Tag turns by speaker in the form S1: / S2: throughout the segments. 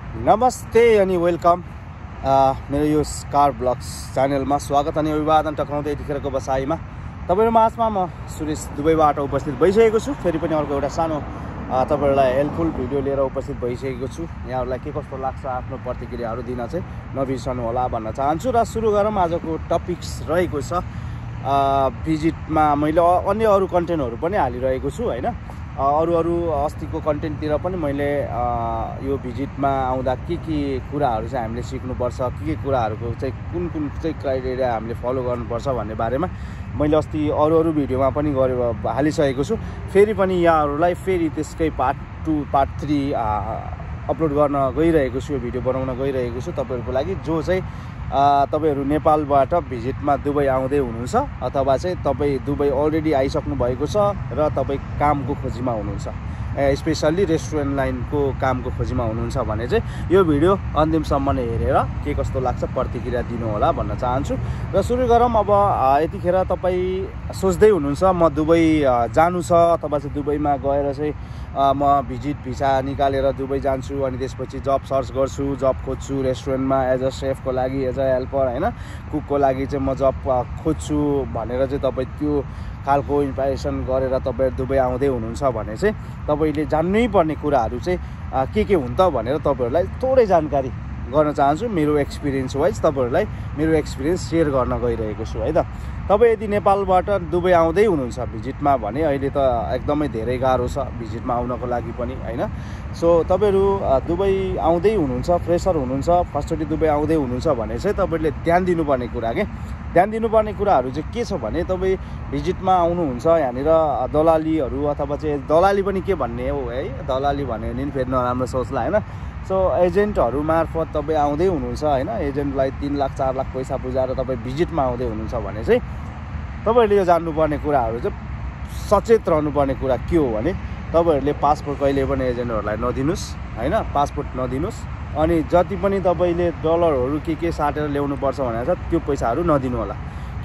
S1: नमस्ते अनि वेलकम मेरो यो कार ब्लग्स च्यानलमा स्वागत अनि अभिवादन टक्राउँदै यतिखेरको बसाइमा तपाईहरु माझमा म सुरेश दुबईबाट उपस्थित भइसकेको छु। फेरि पनि अर्को एउटा सानो तपाईहरुलाई हेल्पफुल भिडियो लिएर उपस्थित भइसकेको छु। यहाँहरुलाई के कस्तो लाग्छ आफ्नो प्रतिक्रियाहरु दिन चाहिँ नबिर्सनु होला भन्न चाहन्छु। र सुरु गरौँ। आजको टपिक्स रहेको छ भिजिटमा मैले अन्य अरु कन्टेन्टहरु पनि हालिरहेको छु हैन। अरु अस्तिको कन्टेन्टतिर पनि मैले यो भिजिटमा आउँदा के कुराहरु चाहिँ हामीले सिक्नुपर्छ, के कुराहरुको चाहिँ कुन चाहिँ क्राइटेरिया हामीले फलो गर्नुपर्छ भन्ने बारेमा मैले अस्ति अरु भिडियोमा पनि हालिसकेको छु। फेरि पनि यहाँहरुलाई फेरि त्यसकै पार्ट 2 पार्ट 3 अपलोड गर्न गइरहेको छु। यो भिडियो बनाउन गइरहेको छु तपाईहरुको लागि जो चाहिँ तपाईहरु नेपालबाट भिजिटमा दुबई आउँदै हुनुहुन्छ अथवा चाहिँ तपाई दुबई अलरेडी आइसक्नु भएको छ र तपाई कामको खोजीमा हुनुहुन्छ, स्पेशली रेस्टुरेन्ट लाइनको कामको खोजीमा हुनुहुन्छ भने चाहिँ यो भिडियो अन्तिमसम्म नै हेरेर के कस्तो लाग्छ प्रतिक्रिया दिनु होला भन्न चाहन्छु। र सुरु गरौँ। अब यतिखेर तपाई सोच्दै हुनुहुन्छ म दुबई जानु छ अथवा चाहिँ दुबईमा गएर चाहिँ म भिजिट भिसा निकालेर दुबई जान्छु अनि त्यसपछि जब सर्च गर्छु, जब खोज्छु रेस्टुरेन्टमा एज अ शेफको लागि, एज अ हेल्पर हैन, कुकको लागि चाहिँ म जब खोज्छु भनेर चाहिँ तपाई त्यो खालको इन्फर्मेसन गरेर तपाईहरु दुबई आउँदै हुनुहुन्छ भने चाहिँ तपाईले जान्नै पर्ने कुराहरु चाहिँ के हुन् त भनेर तपाईहरुलाई थोरै जानकारी गर्न चाहन्छु। मेरो एक्सपिरियन्स वाइज तपाईहरुलाई मेरो एक्सपिरियन्स शेयर गर्न गइरहेको छु है त। तपाई यदि नेपालबाट दुबई आउँदै हुनुहुन्छ भिजिटमा भने अहिले त एकदमै धेरै गाह्रो छ भिजिटमा आउनको लागि पनि हैन। सो तपाईहरु दुबई आउँदै हुनुहुन्छ, फ्रेशर हुनुहुन्छ, फर्स्टचोटि दुबई आउँदै हुनुहुन्छ भने चाहिँ तपाईले ध्यान दिनुपर्ने कुरा ध्यान दिनुपर्ने कुराहरु चाहिँ के छ भने तपाई भिजिटमा आउनुहुन्छ यहाँनिर दलालीहरु अथवा चाहिँ दलाली पनि के भन्ने हो है, दलाली भन्यो भने फेरि नराम्रो सोच्ला हैन। सो एजेन्टहरु मार्फत तपाई आउँदै हुनुहुन्छ हैन, एजेन्टलाई 3 लाख 4 लाख पैसा बुझाएर तपाई भिजिटमा आउँदै हुनुहुन्छ भने चाहिँ तपाईहरुले यो जान्नुपर्ने कुराहरु चाहिँ सचेत रहनुपर्ने कुरा के हो भने तपाईहरुले पासपोर्ट कहिले पनि एजेन्टहरुलाई नदिनुस् हैन, पासपोर्ट नदिनुस्। अनि जति पनि तपाईले डलरहरु के साटेर ल्याउनु पर्छ भनेर छ त्यो पैसाहरु नदिनु होला।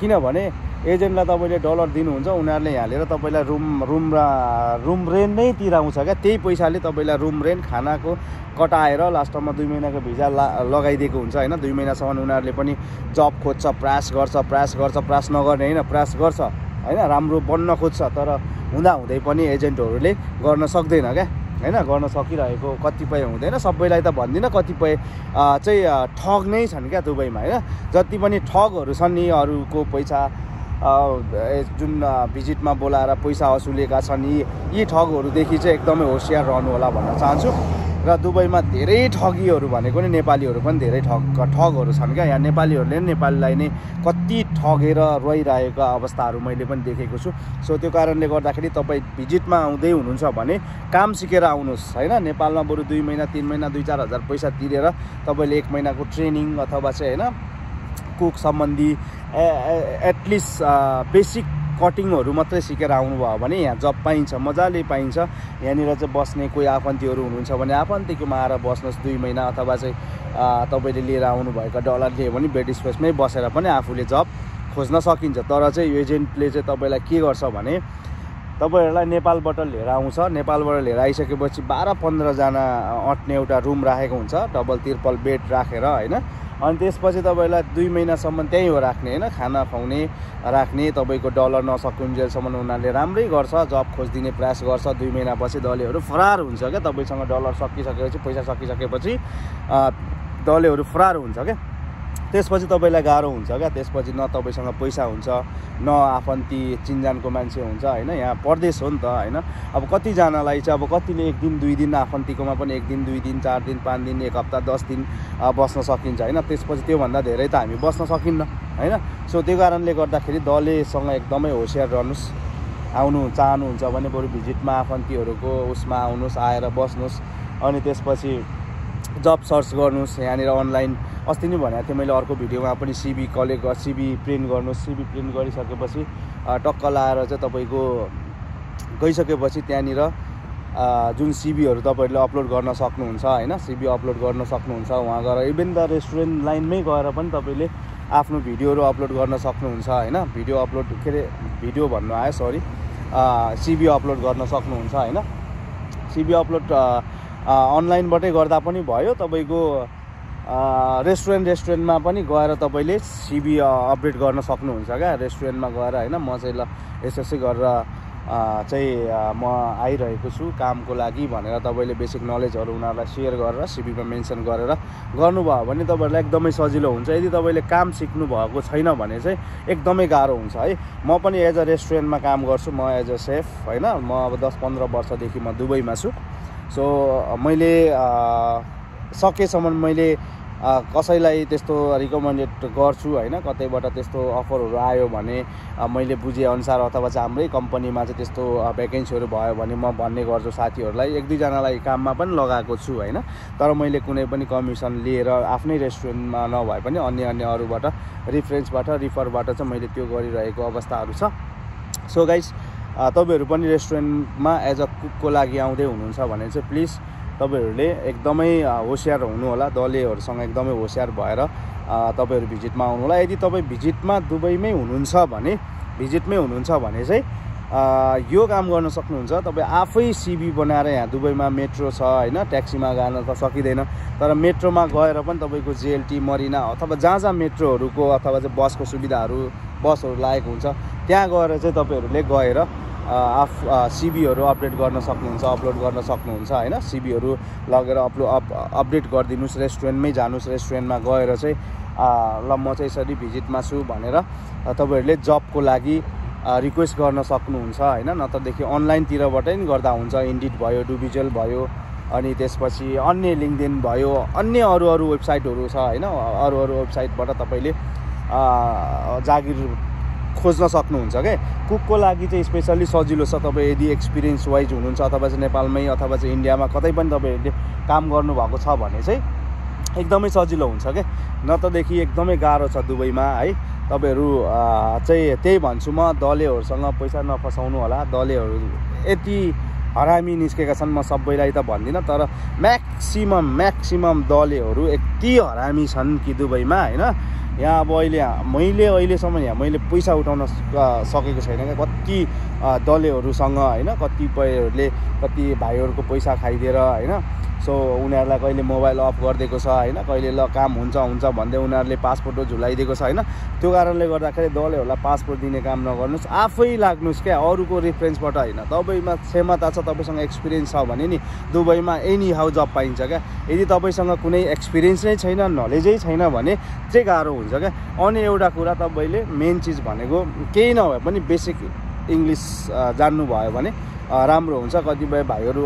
S1: किनभने एजेन्टलाई तपाईले डलर दिनुहुन्छ, उनीहरुले यहाँ लिएर तपाईलाई रुम रेन्ट नै तिराउँछ क्या। त्यही पैसाले तपाईलाई रुम रेन्ट खानाको कटाएर लास्टमा 2 महिनाको भिजा लगाइदिएको हुन्छ हैन। 2 महिनासम्म उनीहरुले पनि जब खोज्छ, प्रयास गर्छ, नगर्ने हैन, प्रयास गर्छ हैन, राम्रो बन्न खोज्छ, तर हुँदै पनि एजेन्टहरुले गर्न सक्दैन क्या हैन। गर्न सकिरहेको कतिपय हुँदैन, सबैलाई त भन्दिनँ, कतिपय चाहिँ ठग नै छन् क्या दुबईमा हैन। जति पनि ठगहरु छन् नि अरूको पैसा जुन भिजिटमा बोलाएर पैसा असुलेका छन् यी ठगहरुदेखि चाहिँ एकदमै होशियार रहनु होला भन्न चाहन्छु। र दुबईमा धेरै ठगीहरु भनेको नि नेपालीहरु पनि धेरै ठगहरु छन् क्या। यहाँ नेपालीहरुले नेपालीलाई नै कति ठगेर रोइरहेको अवस्थाहरु मैले पनि देखेको छु। सो त्यो कारणले गर्दाखेरि तपाई भिजिटमा आउँदै हुनुहुन्छ भने काम सिकेर आउनुस् हैन। नेपालमा बरु 2 महिना 3 महिना 2-4 हजार पैसा तिरेर तपाईले 1 महिनाको ट्रेनिङ अथवा चाहिँ हैन कुक सम्बन्धी एटलिस्ट बेसिक कटिङहरु मात्रै सिकेर आउनुभयो भने यहाँ जब पाइन्छ, मजाले पाइन्छ। यहाँनिर चाहिँ बस्ने कोही आफन्तीहरु हुनुहुन्छ भने आफन्तीकोमा आएर बस्नुहोस् 2 महिना अथवा चाहिँ तपाईले लिएर आउनुभएका डलर लिए भने बेड स्पेसमै बसेर पनि आफूले जब खोज्न सकिन्छ। तर चाहिँ यो एजेन्टले चाहिँ तपाईलाई के गर्छ भने तपाईहरुलाई नेपालबाट लिएर आउँछ, नेपालबाट लिएर आइसकेपछि 12-15 जना अट्ने एउटा रुम राखेको हुन्छ, डबल तिर्पल बेड राखेर हैन। अनि त्यसपछि तपाईलाई 2 महिनासम्म त्यही हो राख्ने हैन, खाना खुवाउने राख्ने, तपाईको डलर नसकिन्जेलसम्म उनीहरुले राम्रै गर्छ, जब खोज्दिने प्रयास गर्छ। 2 महिनापछि दलेहरु फरार हुन्छ क्या। तपाईसँग डलर सकिसकेपछि, पैसा सकिसकेपछि दलेहरु फरार हुन्छ क्या। त्यसपछि तपाईलाई गाह्रो हुन्छ क्या। त्यसपछि न तपाईसँग पैसा हुन्छ, न आफन्ती चिन्जानको मान्छे हुन्छ हैन। यहाँ परदेश हो नि त हैन। अब कतिजनालाई चाहिँ अब कतिले 1 दिन 2 दिन आफन्तीकोमा पनि 1 दिन 2 दिन 4 दिन 5 दिन 1 हप्ता 10 दिन बस्न सकिन्छ हैन। त्यसपछि त्यो भन्दा धेरै त हामी बस्न सकिन्न हैन। सो त्यो कारणले गर्दाखेरि दलेसँग एकदमै होशियार रहनुस्। आउनु चाहनुहुन्छ भने बरु भिजिटमा आफन्तीहरुको उसमा आउनुस्, आएर बस्नुस्। अनि त्यसपछि जब सर्च गर्नुस् यहाँनिर अनलाइन। अस्ति नै भनेको थिएँ मैले अर्को भिडियोमा पनि सीबी प्रिन्ट गर्नुस्। सीबी प्रिन्ट गरिसकेपछि टक्क लाएर चाहिँ तपाईको गइसकेपछि त्यहाँनिर जुन सीबीहरु तपाईहरुले अपलोड गर्न सक्नुहुन्छ हैन, सीबी अपलोड गर्न सक्नुहुन्छ। वहाँ गएर इभन द रेस्टुरेन्ट लाइनमै गएर पनि तपाईले आफ्नो भिडियोहरु अपलोड गर्न सक्नुहुन्छ हैन। भिडियो अपलोड भिडियो भन्नु आयो सरी, सीबी अपलोड गर्न सक्नुहुन्छ हैन। सीबी अपलोड अनलाइनबाटै गर्दा पनि भयो। तपाईँको रेस्टुरेन्टमा पनि गएर तपाईँले सिभी अपडेट गर्न सक्नुहुन्छ क्या। रेस्टुरेन्टमा गएर होइन म चाहिँ ल यसै गरेर चाहिँ म आइरहेको छु कामको लागि भनेर तपाईँले बेसिक नलेजहरू उनीहरूलाई सेयर गरेर सिभीमा मेन्सन गरेर गर्नुभयो भने तपाईँहरूलाई एकदमै सजिलो हुन्छ। यदि तपाईँले काम सिक्नु भएको छैन भने चाहिँ एकदमै गाह्रो हुन्छ है। म पनि एज अ रेस्टुरेन्टमा काम गर्छु, म एज अ सेफ होइन। म अब 10-15 वर्षदेखि म दुबईमा छु। सो मैले सकेसम्म मैले कसैलाई त्यस्तो रिकमेन्डेड गर्छु होइन। कतैबाट त्यस्तो अफरहरू आयो भने मैले बुझेअनुसार अथवा चाहिँ हाम्रै कम्पनीमा चाहिँ त्यस्तो भ्याकेन्सीहरू भयो भने म भन्ने गर्छु साथीहरूलाई। 1-2जनालाई काममा पनि लगाएको छु होइन। तर मैले कुनै पनि कमिसन लिएर आफ्नै रेस्टुरेन्टमा नभए पनि अन्य अरूबाट रिफरबाट चाहिँ मैले त्यो गरिरहेको अवस्थाहरू छ। सो गाइस तपाईँहरू पनि रेस्टुरेन्टमा एज अ कुकको लागि आउँदै हुनुहुन्छ भने चाहिँ प्लिज तपाईँहरूले एकदमै होसियार हुनु होला। दलेहरूसँग एकदमै होसियार भएर तपाईँहरू भिजिटमा आउनु होला। यदि तपाईँ भिजिटमा दुबईमै हुनुहुन्छ भने चाहिँ यो काम गर्न सक्नुहुन्छ। तपाईँ आफै सिभी बनाएर यहाँ दुबईमा मेट्रो छ होइन, ट्याक्सीमा जान त सकिँदैन, तर मेट्रोमा गएर पनि तपाईँको जेएलटी मरिना अथवा जहाँ मेट्रोहरूको अथवा चाहिँ बसको बसहरू लागेको हुन्छ त्यहाँ गएर चाहिँ तपाईँहरूले गएर सिभीहरू अपडेट गर्न सक्नुहुन्छ, अपलोड गर्न सक्नुहुन्छ होइन। सिभीहरू लगेर अपडेट गरिदिनुहोस्, रेस्टुरेन्टमै जानुहोस्। रेस्टुरेन्टमा गएर चाहिँ ल म चाहिँ यसरी भिजिटमा छु भनेर तपाईँहरूले जबको लागि रिक्वेस्ट गर्न सक्नुहुन्छ होइन। नत्रदेखि अनलाइनतिरबाटै नि गर्दा हुन्छ। इन्डिड भयो, डुबिजेल भयो, अनि त्यसपछि अन्य लिङ्कडिन भयो, अन्य अरू वेबसाइटहरू छ होइन। अरू वेबसाइटबाट तपाईँले जागिर खोज्न सक्नुहुन्छ क्या। कुकको लागि चाहिँ स्पेसल्ली सजिलो छ। तपाईँ यदि एक्सपिरियन्स वाइज हुनुहुन्छ अथवा चाहिँ नेपालमै अथवा चाहिँ इन्डियामा कतै पनि तपाईँहरूले काम गर्नुभएको छ भने चाहिँ एकदमै सजिलो हुन्छ क्या। नत्रदेखि एकदमै गाह्रो छ दुबईमा है। तपाईँहरू चाहिँ त्यही भन्छु म, दलेहरूसँग पैसा नफसाउनु होला। दलेहरू यति हरामी निस्केका छन्, म सबैलाई त भन्दिनँ, तर म्याक्सिमम दलेहरू यति हरामी छन् कि दुबईमा होइन। यहाँ अब अहिलेसम्म यहाँ मैले पैसा उठाउन सकेको छैन क्या। कति दलेहरूसँग होइन, कति भाइहरूको पैसा खाइदिएर होइन। सो उनीहरूलाई कहिले मोबाइल अफ गरिदिएको छ होइन, कहिले ल काम हुन्छ भन्दै उनीहरूले पासपोर्ट झुलाइदिएको छ होइन। त्यो कारणले गर्दाखेरि दलेहरूलाई पासपोर्ट दिने काम नगर्नुहोस्, आफै लाग्नुहोस् क्या। अरूको रेफरेन्सबाट होइन। तपाईँमा क्षमता छ, तपाईँसँग एक्सपिरियन्स छ भने नि दुबईमा एनी हाउ जब पाइन्छ क्या। यदि तपाईँसँग कुनै एक्सपिरियन्स नै छैन, नलेजै छैन भने चाहिँ गाह्रो हुन्छ क्या। अनि एउटा कुरा तपाईँले मेन चिज भनेको केही नभए पनि बेसिक इङ्ग्लिस जान्नुभयो भने राम्रो हुन्छ। कतिपय भाइहरू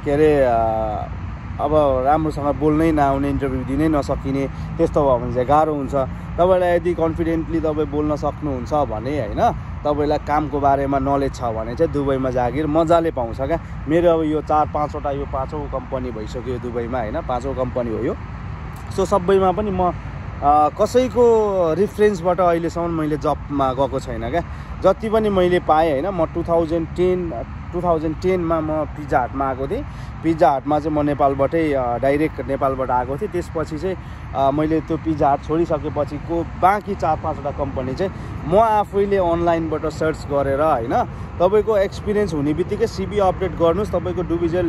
S1: अब राम्रोसँग बोल्नै नआउने, इन्टरभ्यू दिनै नसकिने त्यस्तो भयो भने चाहिँ गाह्रो हुन्छ। तपाईँलाई यदि कन्फिडेन्टली तपाईँ बोल्न सक्नुहुन्छ भने होइन, तपाईँलाई कामको बारेमा नलेज छ भने चाहिँ दुबईमा जागिर मजाले पाउँछ क्या। मेरो अब यो 4-5वटा यो 5औँ कम्पनी भइसक्यो दुबईमा होइन, 5औँ कम्पनी हो यो। सो सबैमा पनि म कसैको रिफरेन्सबाट अहिलेसम्म मैले जबमा गएको छैन क्या। जति पनि मैले पाएँ होइन, म 2010मा म पिज्जा हटमा आएको थिएँ। पिज्जा हटमा चाहिँ म नेपालबाटै डाइरेक्ट नेपालबाट आएको थिएँ। त्यसपछि चाहिँ मैले त्यो पिज्जा हट छोडिसकेपछिको बाँकी 4-5वटा कम्पनी चाहिँ म आफैले अनलाइनबाट सर्च गरेर होइन। तपाईँको एक्सपिरियन्स हुने बित्तिकै सिभी अपडेट गर्नुहोस्। तपाईँको डुबिजेल,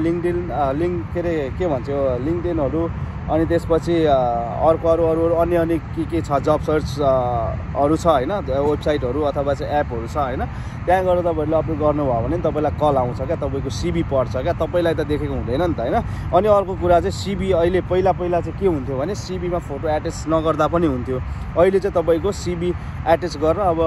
S1: लिङ्कडिनहरू अनि त्यसपछि अर्को अरू अन्य के छ जब सर्चहरू छ होइन, वेबसाइटहरू अथवा चाहिँ एपहरू छ होइन। त्यहाँ गएर तपाईँहरूले अपलोड गर्नुभयो भने तपाईँलाई कल आउँछ क्या, तपाईँको सिभी पर्छ क्या। तपाईँलाई त देखेको हुँदैन नि त होइन। अनि अर्को कुरा चाहिँ सिभी अहिले पहिला चाहिँ के हुन्थ्यो भने सिभीमा फोटो एट्याच नगर्दा पनि हुन्थ्यो। अहिले चाहिँ तपाईँको सिभी एट्याच गरेर अब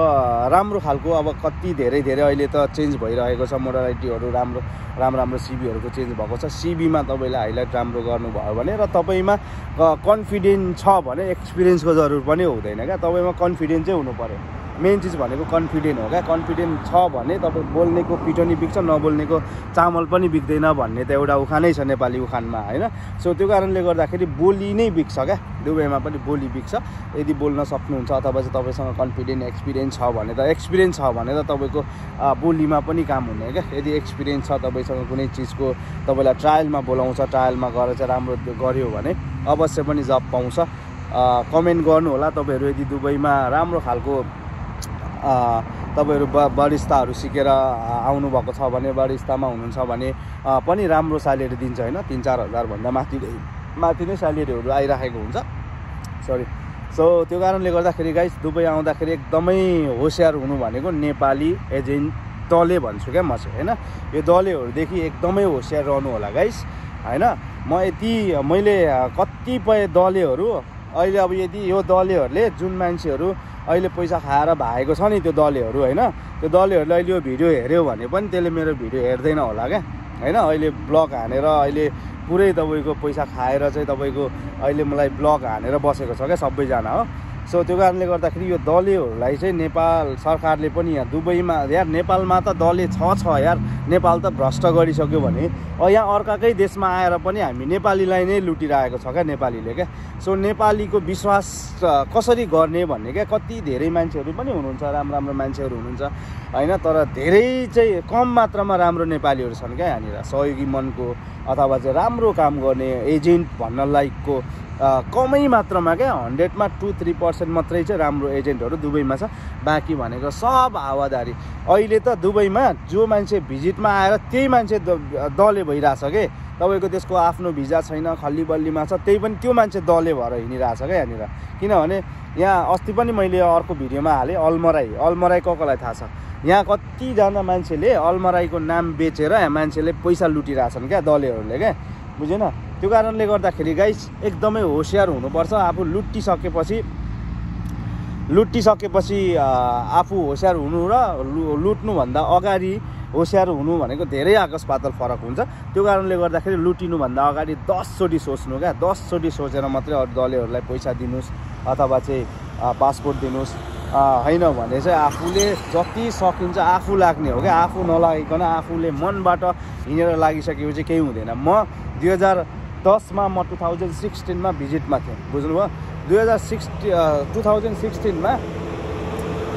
S1: राम्रो खालको अब कति धेरै अहिले त चेन्ज भइरहेको छ। मोडालिटीहरू राम्रो सिभीहरूको चेन्ज भएको छ। सिभीमा तपाईँले हाइलाइट राम्रो गर्नुभयो भने र तपाईँमा कन्फिडेन्ट छ भने एक्सपिरियन्सको जरुर पनि हुँदैन क्या। तपाईँमा कन्फिडेन्ट चाहिँ हुनु पऱ्यो। मेन चिज भनेको कन्फिडेन्ट हो क्या। कन्फिडेन्ट छ भने तपाईँ बोल्नेको पिठो नि बिग्छ, नबोल्नेको चामल पनि बिग्दैन भन्ने त एउटा उखानै छ नेपाली उखानमा होइन। सो त्यो कारणले गर्दाखेरि बोली नै बिग्छ क्या। दुबईमा पनि बोली बिग्छ। यदि बोल्न सक्नुहुन्छ अथवा चाहिँ तपाईँसँग कन्फिडेन्ट एक्सपिरियन्स छ भने त तपाईँको बोलीमा पनि काम हुने क्या। यदि एक्सपिरियन्स छ तपाईँसँग कुनै चिजको, तपाईँलाई ट्रायलमा बोलाउँछ, ट्रायलमा गएर चाहिँ राम्रो गऱ्यो भने अवश्य पनि जब पाउँछ। कमेन्ट गर्नु होला तपाईँहरू। यदि दुबईमा राम्रो खालको तपाईँहरू बारिस्ताहरू सिकेर आउनुभएको छ भने बारिस्तामा हुनुहुन्छ भने पनि राम्रो स्यालेरी दिन्छ होइन 3-4 हजारभन्दा माथि नै स्यालेरीहरू आइराखेको हुन्छ सरी सो त्यो कारणले गर्दाखेरि गाइस दुबई आउँदाखेरि एकदमै होसियार हुनु भनेको नेपाली एजेन्ट दले भन्छु क्या म चाहिँ होइन यो दलेहरूदेखि एकदमै होसियार रहनु होला गाइस होइन मैले कतिपय दलेहरू अहिले अब यदि यो दलेहरूले जुन मान्छेहरू अहिले पैसा खाएर भागेको छ नि त्यो दलेहरू होइन त्यो दलेहरूले अहिले यो भिडियो हेऱ्यो भने पनि त्यसले मेरो भिडियो हेर्दैन होला क्या होइन अहिले ब्लग हानेर अहिले पुरै तपाईँको पैसा खाएर चाहिँ तपाईँको अहिले मलाई ब्लग हानेर बसेको छ क्या सबैजना हो सो त्यो कारणले गर्दाखेरि यो दलेहरूलाई चाहिँ नेपाल सरकारले पनि यहाँ दुबईमा यार नेपालमा त दले छ यार नेपाल त भ्रष्ट गरिसक्यो भने यहाँ अर्काकै देशमा आएर पनि हामी नेपालीलाई नै लुटिरहेको छ क्या नेपालीले क्या सो नेपालीको विश्वास कसरी गर्ने भन्ने क्या कति धेरै मान्छेहरू पनि हुनुहुन्छ राम्रो मान्छेहरू हुनुहुन्छ होइन तर धेरै चाहिँ कम मात्रामा राम्रो नेपालीहरू छन् क्या यहाँनिर सहयोगी मनको अथवा चाहिँ राम्रो काम गर्ने एजेन्ट भन्न लायकको कमै मात्रामा क्या 100मा 2-3% मात्रै चाहिँ राम्रो एजेन्टहरू दुबईमा छ बाँकी भनेको सब हावादारी अहिले त दुबईमा जो मान्छे भिजिटमा आएर त्यही मान्छे दले भइरहेछ के तपाईँको त्यसको आफ्नो भिजा छैन खल्ली बल्लीमा छ त्यही पनि त्यो मान्छे दले भएर हिँडिरहेछ क्या यहाँनिर किनभने यहाँ अस्ति पनि मैले अर्को भिडियोमा हालेँ अलमराई कसलाई थाहा छ यहाँ कतिजना मान्छेले अलमराईको नाम बेचेर यहाँ मान्छेले पैसा लुटिरहेछन् क्या दलेहरूले क्या बुझेन त्यो कारणले गर्दाखेरि गाइस एकदमै होसियार हुनुपर्छ आफू लुटिसकेपछि आफू होसियार हुनु र लुट्नुभन्दा अगाडि होसियार हुनु भनेको धेरै आकाश पातल फरक हुन्छ त्यो कारणले गर्दाखेरि लुटिनुभन्दा अगाडि 10 चोटि सोच्नु क्या 10 चोटि सोचेर मात्रै अरू दलेहरूलाई पैसा दिनुहोस् अथवा चाहिँ पासपोर्ट दिनुहोस् होइन भने चाहिँ आफूले जति सकिन्छ आफू लाग्ने हो क्या आफू नलागिकन आफूले मनबाट हिँडेर लागिसकेपछि केही हुँदैन म 2010मा म 2016मा भिजिटमा थिएँ बुझ्नुभयो 2016मा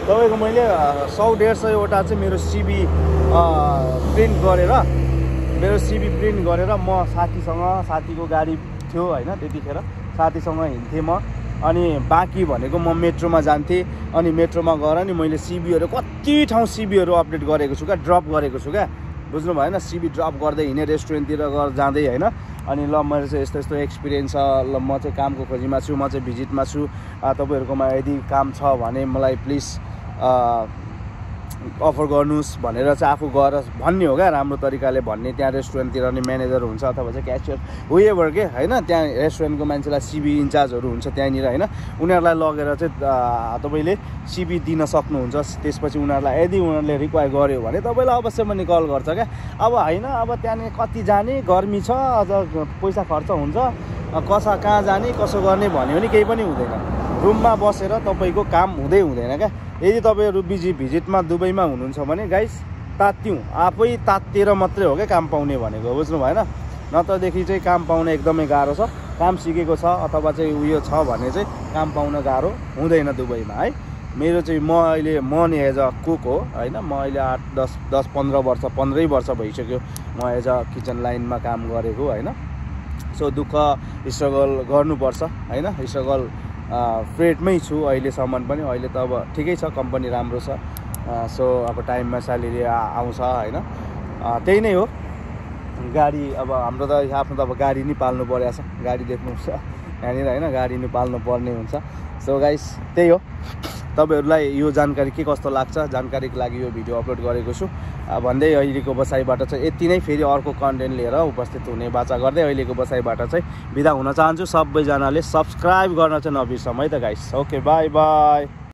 S1: तपाईँको मैले 100-150वटा चाहिँ मेरो सिबी प्रिन्ट गरेर म साथीको गाडी थियो होइन त्यतिखेर साथीसँग हिँड्थेँ म अनि बाँकी भनेको म मेट्रोमा जान्थेँ अनि मेट्रोमा गएर नि मैले सिबीहरू कति ठाउँ सिबीहरू अपडेट गरेको छु क्या ड्रप गरेको छु क्या बुझ्नु भएन सिबी ड्रप गर्दै हिँडेँ रेस्टुरेन्टतिर जाँदै होइन अनि ल मेरो चाहिँ यस्तो एक्सपिरियन्स छ ल म चाहिँ कामको खोजीमा छु म चाहिँ भिजिटमा छु तपाईँहरूकोमा यदि काम छ भने मलाई प्लिज अफर गर्नुहोस् भनेर चाहिँ आफू गएर भन्ने हो क्या राम्रो तरिकाले भन्ने त्यहाँ रेस्टुरेन्टतिर नि म्यानेजर हुन्छ अथवा चाहिँ क्यासियर हुएभर के होइन त्यहाँ रेस्टुरेन्टको मान्छेलाई सिबी इन्चार्जहरू हुन्छ त्यहाँनिर होइन उनीहरूलाई लगेर चाहिँ तपाईँले सिबी दिन सक्नुहुन्छ त्यसपछि उनीहरूलाई यदि उनीहरूले रिक्वायर गर्यो भने तपाईँलाई अवश्य पनि कल गर्छ क्या अब होइन अब त्यहाँनिर कति जाने गर्मी छ अझ पैसा खर्च हुन्छ कहाँ जाने कसो गर्ने भन्यो भने केही पनि हुँदैन रुममा बसेर तपाईँको काम हुँदैन क्या यदि तपाईँहरू भिजिटमा दुबईमा हुनुहुन्छ भने गाइस आफै तातिएर मात्रै हो क्या काम पाउने भनेको बुझ्नु भएन नत्रदेखि चाहिँ काम पाउन एकदमै गाह्रो छ काम सिकेको छ अथवा चाहिँ उयो छ भने चाहिँ काम पाउन गाह्रो हुँदैन दुबईमा है मेरो चाहिँ म नि एज अ कुक हो होइन म अहिले 8-10-15 वर्ष भइसक्यो म एज अ किचन लाइनमा काम गरेको होइन सो दुःख स्ट्रगल गर्नुपर्छ होइन स्ट्रगल फ्रेडमै छु अहिलेसम्म पनि अहिले त अब ठिकै छ कम्पनी राम्रो छ सो अब टाइममा स्यालेरी आउँछ होइन त्यही नै हो गाडी अब हाम्रो त आफ्नो त अब गाडी नै पाल्नु परेको छ गाडी देख्नुहुन्छ यहाँनिर होइन गाडी नै पाल्नु पर्ने हुन्छ सो गाइस त्यही हो तपाईँहरूलाई यो जानकारी के कस्तो लाग्छ जानकारीको लागि यो भिडियो अपलोड गरेको छु भन्दै अहिलेको बसाइबाट चाहिँ यति नै फेरि अर्को कन्टेन्ट लिएर उपस्थित हुने बाचा गर्दै अहिलेको बसाइबाट चाहिँ बिदा हुन चाहन्छु सबैजनाले सब्सक्राइब गर्न चाहिँ नबिर्सौँ है त गाइस ओके बाई